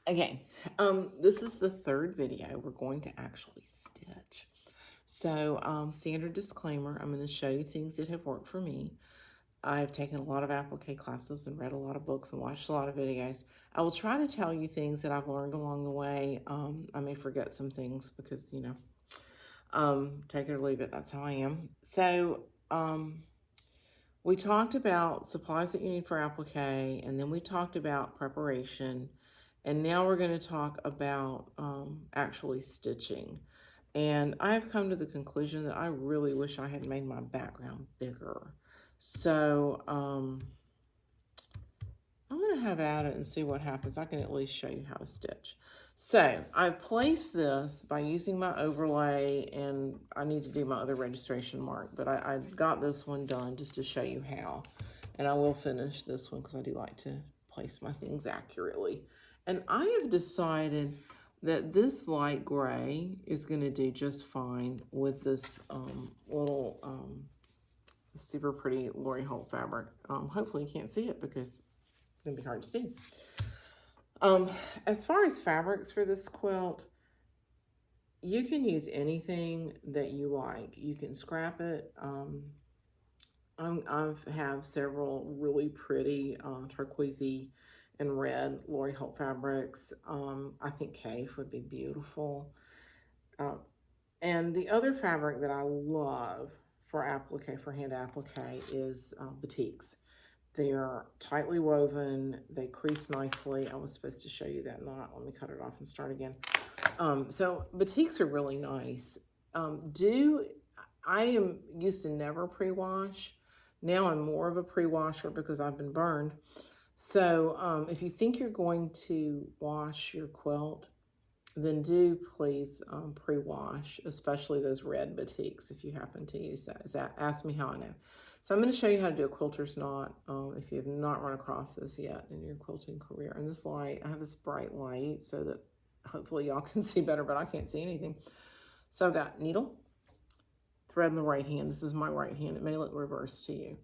Okay, this is the third video we're going to actually stitch. So, standard disclaimer, I'm going to show you things that have worked for me. I've taken a lot of applique classes and read a lot of books and watched a lot of videos. I will try to tell you things that I've learned along the way. I may forget some things because, take it or leave it, that's how I am. So, we talked about supplies that you need for applique, and then we talked about preparation, and now we're going to talk about actually stitching. And I've come to the conclusion that I really wish I had made my background bigger. So I'm going to have at it and see what happens. I can at least show you how to stitch. So I've placed this by using my overlay, and I need to do my other registration mark, but I got this one done just to show you how. And I will finish this one because I do like to place my things accurately. And I have decided that this light gray is going to do just fine with this little super pretty Lori Holt fabric. Hopefully you can't see it because it's going to be hard to see. As far as fabrics for this quilt, you can use anything that you like. You can scrap it. I have several really pretty turquoisey and red Lori Holt fabrics. I think Cave would be beautiful. And the other fabric that I love for applique, for hand applique, is batiks. They're tightly woven, they crease nicely. I was supposed to show you that knot. Let me cut it off and start again. So batiks are really nice. I am used to never pre-wash. Now I'm more of a pre-washer because I've been burned. So if you think you're going to wash your quilt, then do please pre-wash, especially those red batiks if you happen to use that. Ask me how I know. So I'm going to show you how to do a quilter's knot if you have not run across this yet in your quilting career. And this light, I have this bright light so that hopefully y'all can see better, but I can't see anything. So I've got needle, thread in the right hand. This is my right hand. It may look reversed to you.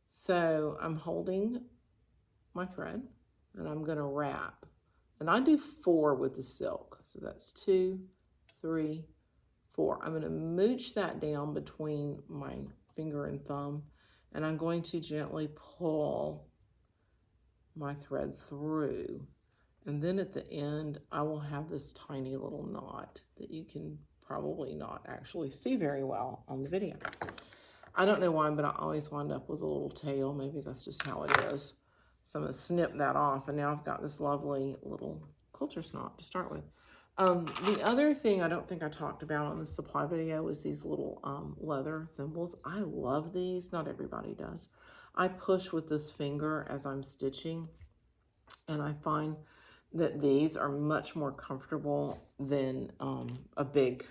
So I'm holding my thread and I'm going to wrap. And I do 4 with the silk. So that's 2, 3, 4. I'm going to mooch that down between my finger and thumb, and I'm going to gently pull my thread through. And then at the end, I will have this tiny little knot that you can probably not actually see very well on the video. I don't know why, but I always wind up with a little tail. Maybe that's just how it is. So I'm going to snip that off, and now I've got this lovely little quilter's knot to start with. The other thing I don't think I talked about on the supply video is these little leather thimbles. I love these. Not everybody does. I push with this finger as I'm stitching, and I find that these are much more comfortable than a big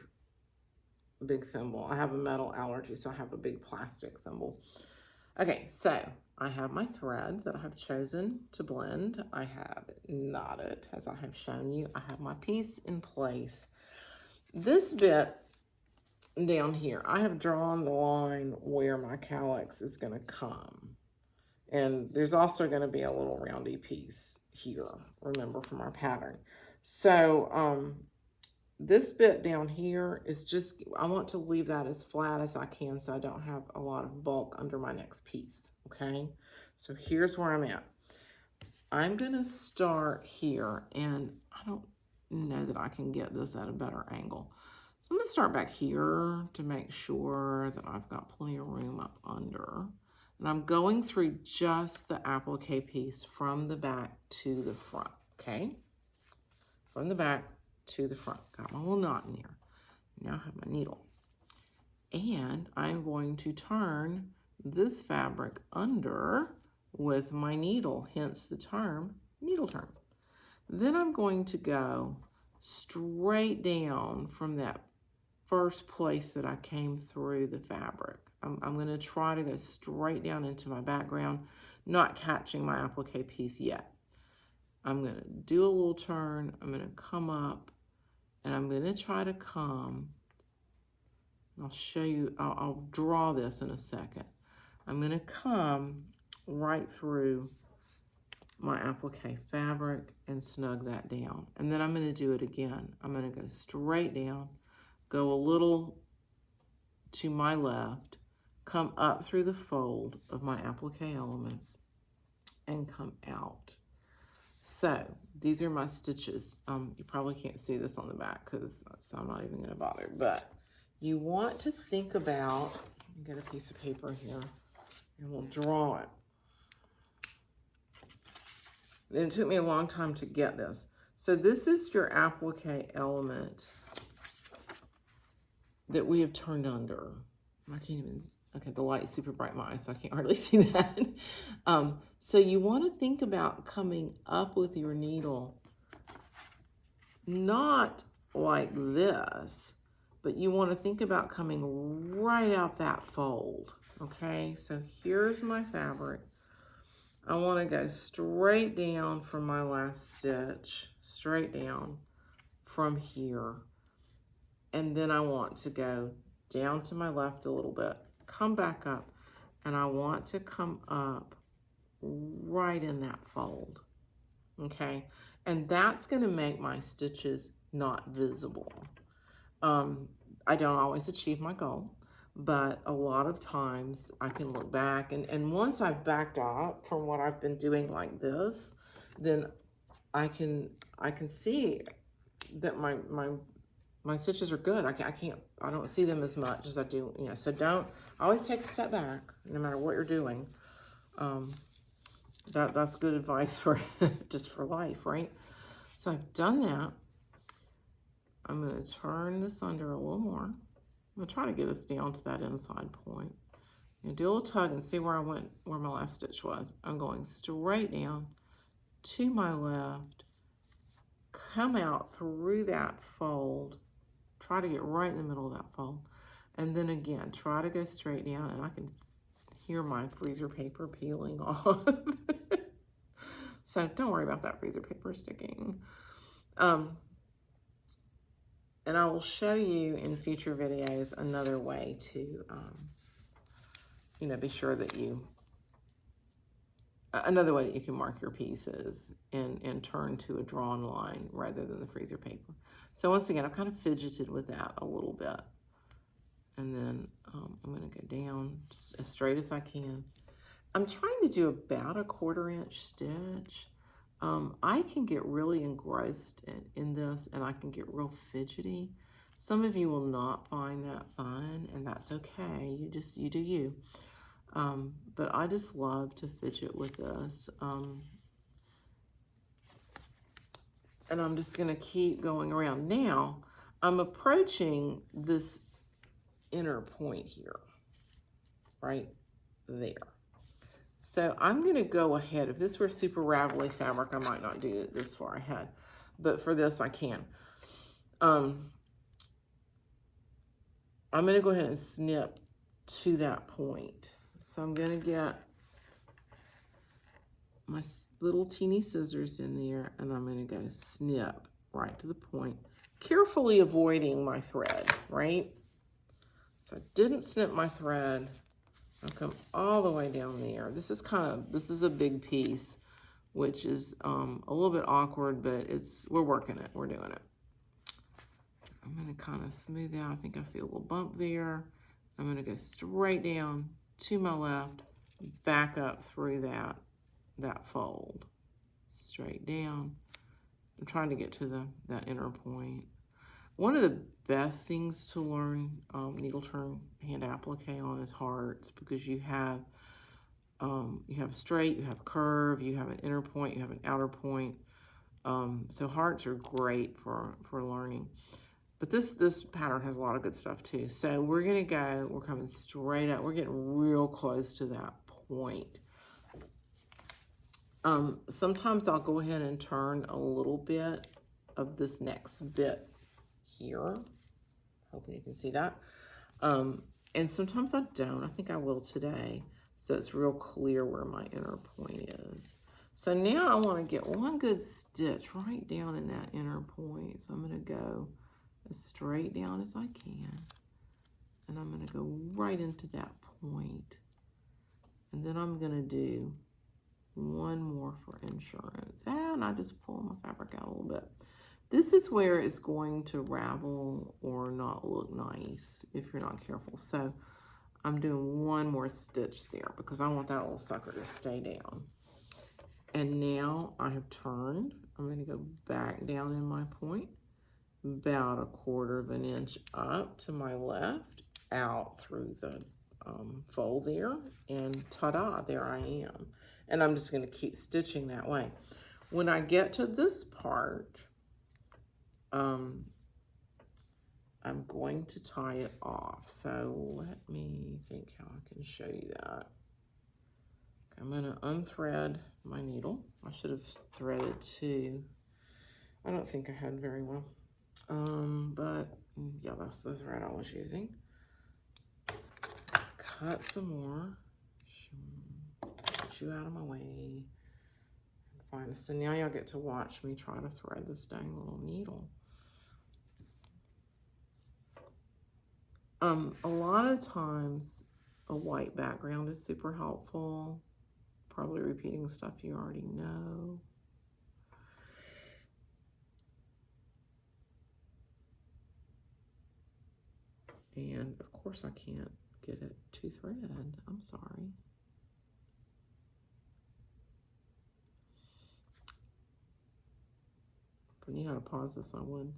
thimble. I have a metal allergy, so I have a big plastic thimble. Okay, so I have my thread that I have chosen to blend. I have knotted as I have shown you. I have my piece in place. This bit down here, I have drawn the line where my calyx is going to come. And there's also going to be a little roundy piece here, remember, from our pattern. So this bit down here is just, I want to leave that as flat as I can so I don't have a lot of bulk under my next piece, okay? So here's where I'm at. I'm gonna start here, and I don't know that I can get this at a better angle. So I'm gonna start back here to make sure that I've got plenty of room up under. And I'm going through just the applique piece from the back to the front, okay? From the back to the front. Got my little knot in there. Now I have my needle. And I'm going to turn this fabric under with my needle, hence the term needle turn. Then I'm going to go straight down from that first place that I came through the fabric. I'm going to try to go straight down into my background, not catching my applique piece yet. I'm going to do a little turn, I'm going to come up, and I'm going to try to come. I'll show you, I'll draw this in a second. I'm going to come right through my applique fabric and snug that down. And then I'm going to do it again. I'm going to go straight down, go a little to my left, come up through the fold of my applique element, and come out. So these are my stitches. You probably can't see this on the back so I'm not even going to bother. But you want to think about, get a piece of paper here, and we'll draw it. It took me a long time to get this. So this is your applique element that we have turned under. I can't even, okay, the light's super bright in my eyes, so I can't hardly see that. So you want to think about coming up with your needle, not like this, but you want to think about coming right out that fold, okay? So here's my fabric. I want to go straight down from my last stitch, straight down from here. And then I want to go down to my left a little bit, come back up, and I want to come up right in that fold, okay? And that's gonna make my stitches not visible. I don't always achieve my goal, but a lot of times I can look back, and once I've backed up from what I've been doing like this, then I can see that my stitches are good. I don't see them as much as I do, you know, so don't, always take a step back, no matter what you're doing. That's good advice for, just for life, right? So I've done that. I'm gonna turn this under a little more. I'm gonna try to get us down to that inside point. And do a little tug and see where I went, where my last stitch was. I'm going straight down to my left, come out through that fold, try to get right in the middle of that fold. And then again, try to go straight down, and I can hear my freezer paper peeling off. So don't worry about that freezer paper sticking. And I will show you in future videos another way to, you know, be sure that another way that you can mark your pieces and turn to a drawn line rather than the freezer paper. So once again, I've kind of fidgeted with that a little bit. And then I'm gonna go down as straight as I can. I'm trying to do about a 1/4 inch stitch. I can get really engrossed in this, and I can get real fidgety. Some of you will not find that fun, and that's okay. You do you. But I just love to fidget with this. And I'm just gonna keep going around. Now, I'm approaching this inner point here, right there. So I'm gonna go ahead. If this were super ravelly fabric, I might not do it this far ahead, but for this I can. I'm gonna go ahead and snip to that point. So I'm gonna get my little teeny scissors in there, and I'm gonna go snip right to the point, carefully avoiding my thread, right? So I didn't snip my thread. I'll come all the way down there. This is a big piece, which is a little bit awkward, but we're working it, we're doing it. I'm gonna kind of smooth out. I think I see a little bump there. I'm gonna go straight down to my left, back up through that fold, straight down. I'm trying to get to that inner point. One of the best things to learn needle turn hand applique on is hearts, because you have straight, you have curve, you have an inner point, you have an outer point. So hearts are great for learning. But this pattern has a lot of good stuff too. So we're coming straight up. We're getting real close to that point. Sometimes I'll go ahead and turn a little bit of this next bit here. Hoping you can see that. And sometimes I don't. I think I will today. So it's real clear where my inner point is. So now I want to get one good stitch right down in that inner point. So I'm going to go as straight down as I can. And I'm going to go right into that point. And then I'm going to do one more for insurance. And I just pull my fabric out a little bit. This is where it's going to ravel or not look nice if you're not careful. So I'm doing one more stitch there because I want that little sucker to stay down. And now I have turned. I'm going to go back down in my point, about 1/4 of an inch up to my left, out through the fold there, and ta-da, there I am. And I'm just going to keep stitching that way. When I get to this part, I'm going to tie it off. So let me think how I can show you that. I'm going to unthread my needle. I should have threaded too. I don't think I had very well. But yeah, that's the thread I was using. Cut some more. Get you out of my way. Fine. So now y'all get to watch me try to thread this dang little needle. A lot of times a white background is super helpful. Probably repeating stuff you already know. And of course I can't get it to thread. I'm sorry. If I knew how to pause this, I would.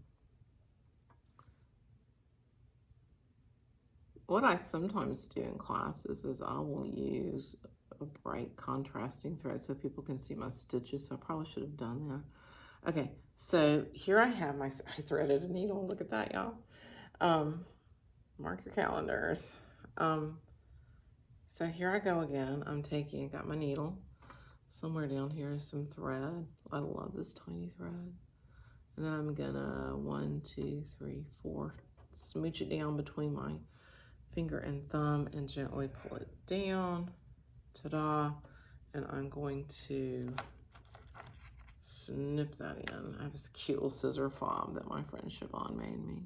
What I sometimes do in classes is I will use a bright contrasting thread so people can see my stitches. So I probably should have done that. Okay, so here I have I threaded a needle. Look at that, y'all. Mark your calendars. So here I go again. I got my needle. Somewhere down here is some thread. I love this tiny thread. And then I'm gonna 1, 2, 3, 4, smooch it down between my finger and thumb and gently pull it down. Ta-da. And I'm going to snip that in. I have this cute little scissor fob that my friend Siobhan made me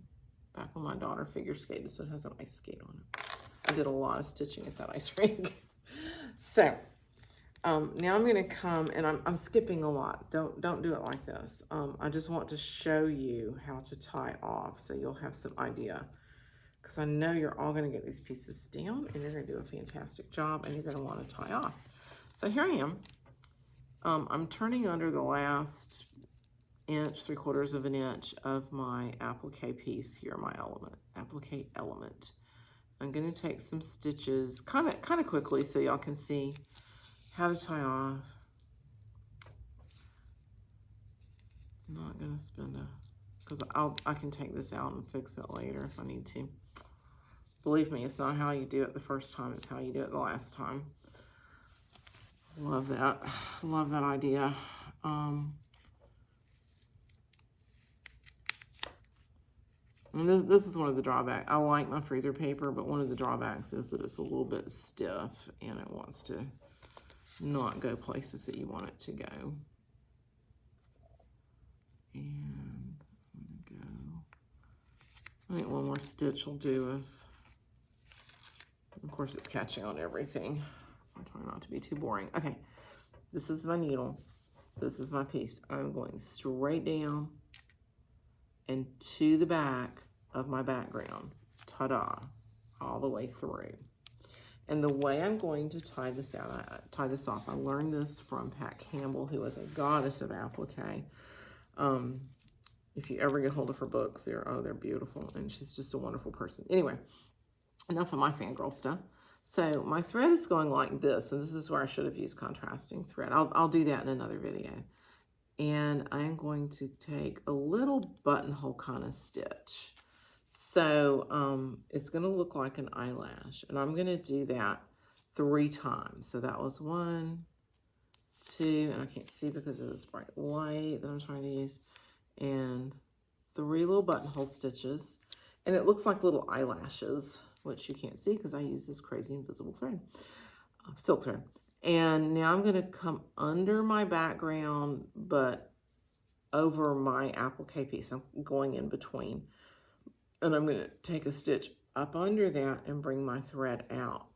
back when my daughter figure skated, so it has an ice skate on it. I did a lot of stitching at that ice rink. So now I'm gonna come, and I'm skipping a lot. Don't do it like this. I just want to show you how to tie off so you'll have some idea, because I know you're all gonna get these pieces down and you're gonna do a fantastic job and you're gonna wanna tie off. So here I am. I'm turning under the last inch, 3/4 of an inch of my applique piece here, my applique element. I'm gonna take some stitches kind of quickly so y'all can see how to tie off. I'm not gonna spend because I can take this out and fix it later if I need to. Believe me, it's not how you do it the first time, it's how you do it the last time. Love that. Love that idea. And this is one of the drawbacks. I like my freezer paper, but one of the drawbacks is that it's a little bit stiff and it wants to not go places that you want it to go. And I'm gonna go, I think one more stitch will do us. Of course, it's catching on everything. I'm trying not to be too boring. Okay, this is my needle. This is my piece. I'm going straight down and to the back of my background. Ta-da, all the way through. And the way I'm going to tie this off, I learned this from Pat Campbell, who is a goddess of applique. If you ever get hold of her books, they're beautiful, and she's just a wonderful person. Anyway, enough of my fangirl stuff. So my thread is going like this, and this is where I should have used contrasting thread. I'll do that in another video. And I'm going to take a little buttonhole kind of stitch. So it's going to look like an eyelash, and I'm going to do that 3 times. So that was 1, 2, and I can't see because of this bright light that I'm trying to use, and 3 little buttonhole stitches, and it looks like little eyelashes, which you can't see because I use this crazy invisible thread, silk thread. And now I'm going to come under my background, but over my applique piece. I'm going in between. And I'm going to take a stitch up under that and bring my thread out.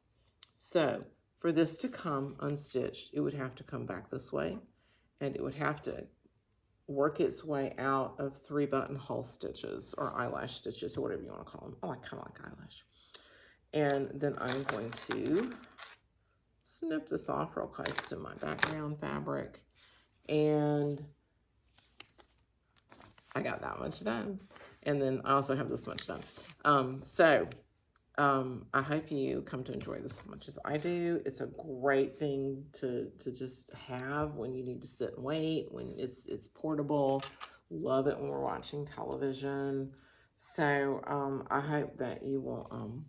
So For this to come unstitched, it would have to come back this way, and it would have to work its way out of 3 buttonhole stitches or eyelash stitches or whatever you want to call them. I kind of like eyelash. And then I'm going to snip this off real close to my background fabric, and I got that much done. And then I also have this much done. I hope you come to enjoy this as much as I do. It's a great thing to just have when you need to sit and wait, when it's portable. Love it when we're watching television. So I hope that you will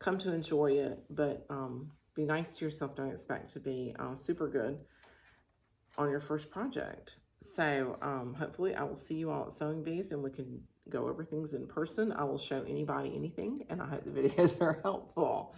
come to enjoy it, but be nice to yourself. Don't expect to be super good on your first project. So hopefully I will see you all at Sewing Bees and we can go over things in person. I will show anybody anything, and I hope the videos are helpful.